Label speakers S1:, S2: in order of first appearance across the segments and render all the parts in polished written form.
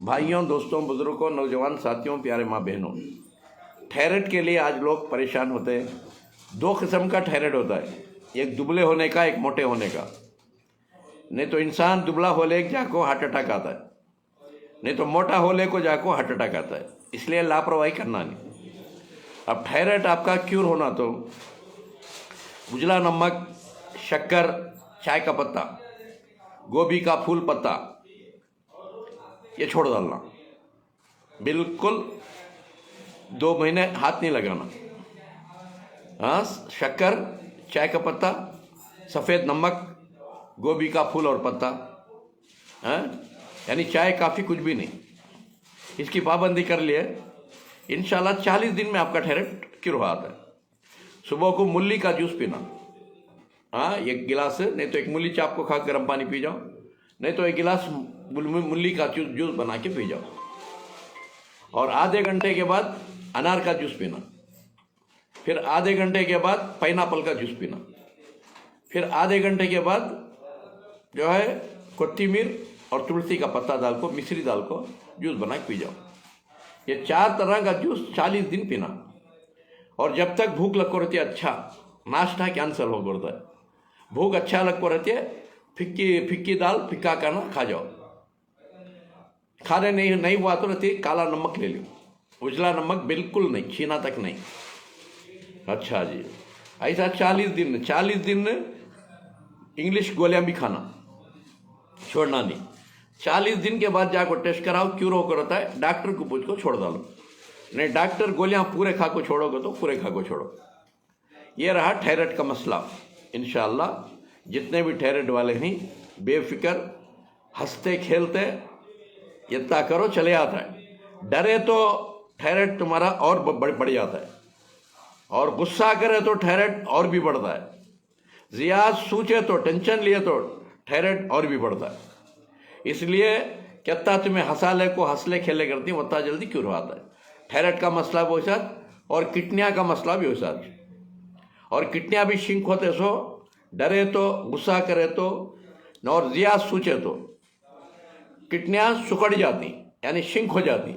S1: भाइयों, दोस्तों, बुजुर्गों, नौजवान साथियों, प्यारे माँ बहनों, थायराइड के लिए आज लोग परेशान होते हैं। दो किस्म का थायराइड होता है, एक दुबले होने का, एक मोटे होने का। नहीं तो इंसान दुबला होले जाको हार्ट अटैक आता है, नहीं तो मोटा होले को जाको हार्ट अटैक आता है। इसलिए लापरवाही करना नहीं। अब थायराइड आपका क्यूर होना तो उजला नमक, शक्कर, चाय का पत्ता, गोभी का फूल पत्ता ये छोड़ डालना। बिल्कुल 2 महीने हाथ नहीं लगाना। हाँ, शक्कर, चाय का पत्ता, सफ़ेद नमक, गोभी का फूल और पत्ता, हाँ, यानी चाय काफ़ी कुछ भी नहीं। इसकी पाबंदी कर लिए इंशाल्लाह 40 दिन में आपका थायराइड क्योर हो आता है। सुबह को मूली का जूस पीना, हाँ, 1 गिलास, नहीं तो 1 मूली चाप को खा गर्म पानी पी जाओ, नहीं तो 1 गिलास मूली का जूस बना के पी जाओ। और आधे घंटे के बाद अनार का जूस पीना, फिर आधे घंटे के बाद पाइनएप्पल का जूस पीना, फिर आधे घंटे के बाद जो है कोथिमीर और तुलसी का पत्ता डाल को, मिश्री डाल को जूस बना के पी जाओ। ये 4 तरह का जूस 40 दिन पीना। और जब तक भूख लगो रहती है, अच्छा नाश्ता कैंसल हो करता है, भूख अच्छा लगो रहती है, फिक्की दाल फिक्का करना खा जाओ। खाने नहीं हुआ तो रहती काला नमक ले लो, उजला नमक बिल्कुल नहीं, छीना तक नहीं। अच्छा जी, ऐसा 40 दिन इंग्लिश गोलियां भी खाना छोड़ना नहीं। 40 दिन के बाद जाकर टेस्ट कराओ, क्यों रोक रहता है, डॉक्टर को पूछ को छोड़ डालो। नहीं, डॉक्टर गोलियां पूरे खा को छोड़ोगे तो पूरे खा को छोड़ो। ये रहा थायराइड का मसला। इंशाअल्लाह जितने भी थायराइड वाले हैं बेफिक्र हंसते खेलते इतना करो, चले आता है। डरे तो थायराइड तुम्हारा और बढ़ जाता है, और गुस्सा करे तो थायराइड और भी बढ़ता है। ज़्यादा सोचे तो, टेंशन लिए तो थायराइड और भी बढ़ता है। इसलिए कितना तुम्हें हंसाले को हंसले खेले करती उतना जल्दी क्यों आता है। थायराइड का मसला भी हो साथ, और किडनियाँ का मसला भी हो साथ। और किडनियाँ भी शिंक होते सो, डरे तो, गुस्सा करे तो, और ज़्यादा सोचे तो किडनियाँ सुकड़ जाती, यानी शिंक हो जाती।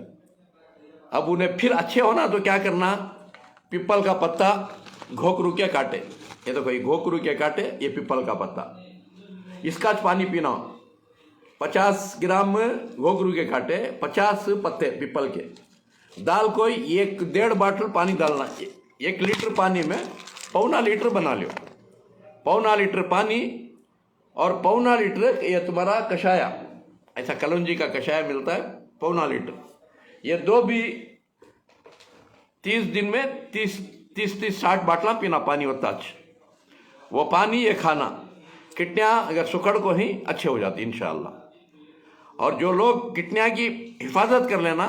S1: अब उन्हें फिर अच्छे होना तो क्या करना, पीपल का पत्ता घोकरू के काटे, ये तो कोई घोकरू के काटे, ये पीपल का पत्ता, इसका पानी पीना। 50 ग्राम घोकरू के काटे, 50 पत्ते पीपल के दाल को 1.5 बाटल पानी डालना। 1 लीटर पानी में 1.25 लीटर बना लो। 1.25 लीटर पानी और 1.25 लीटर ये तुम्हारा कषाया, ऐसा कलौंजी का कषाय मिलता है, 1.25 लीटर। ये दो भी 30 दिन में 30-60 बाटला पीना पानी होता अच्छा। वो पानी ये खाना, किडनियाँ अगर सुकड़ को ही अच्छे हो जाती इंशाअल्लाह। और जो लोग किडनियाँ की हिफाजत कर लेना,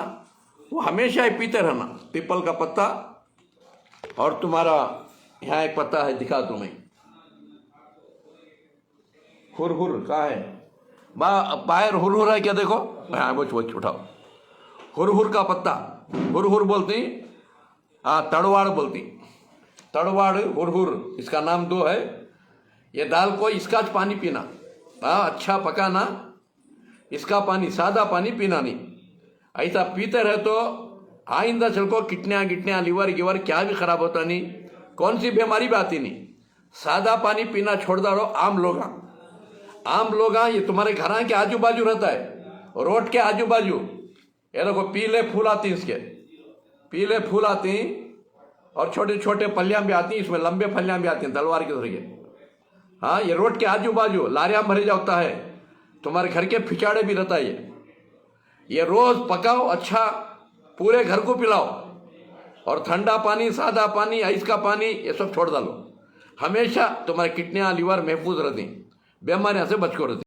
S1: वो हमेशा ही पीते रहना। पीपल का पत्ता, और तुम्हारा यहाँ एक पत्ता है, दिखा तुम्हें, हुरहुर का है, बाहर हुरहुर है क्या, देखो, हाँ वो उठाओ। हुरहुर का पत्ता, हुरहुर बोलती, हाँ तड़वाड़ बोलती, तड़वाड़ हुरहुर, इसका नाम 2 है। ये दाल को इसका पानी पीना, हाँ अच्छा पकाना, इसका पानी, सादा पानी पीना नहीं। ऐसा पीते रहे तो आइंदा चल को किडनियाँ लीवर क्या भी खराब होता नहीं, कौन सी बीमारी भी आती नहीं। सादा पानी पीना छोड़ दो। आम लोग ये तुम्हारे घर के आजू बाजू रहता है, रोड के आजू बाजू, ये देखो पीले फूल आती, इसके पीले फूल आती, और छोटे छोटे फलियां भी आती, इसमें लंबे फलियां भी आती हैं तलवार के तरीके। हाँ, ये रोड के आजू बाजू लारियां भरे जाता है, तुम्हारे घर के फिचाड़े भी रहता है। ये रोज पकाओ, अच्छा पूरे घर को पिलाओ। और ठंडा पानी, सादा पानी, आइस का पानी, ये सब छोड़ डालो। हमेशा तुम्हारी किडनियाँ लीवर महफूज रहती, बीमारियां से बच कर रहती।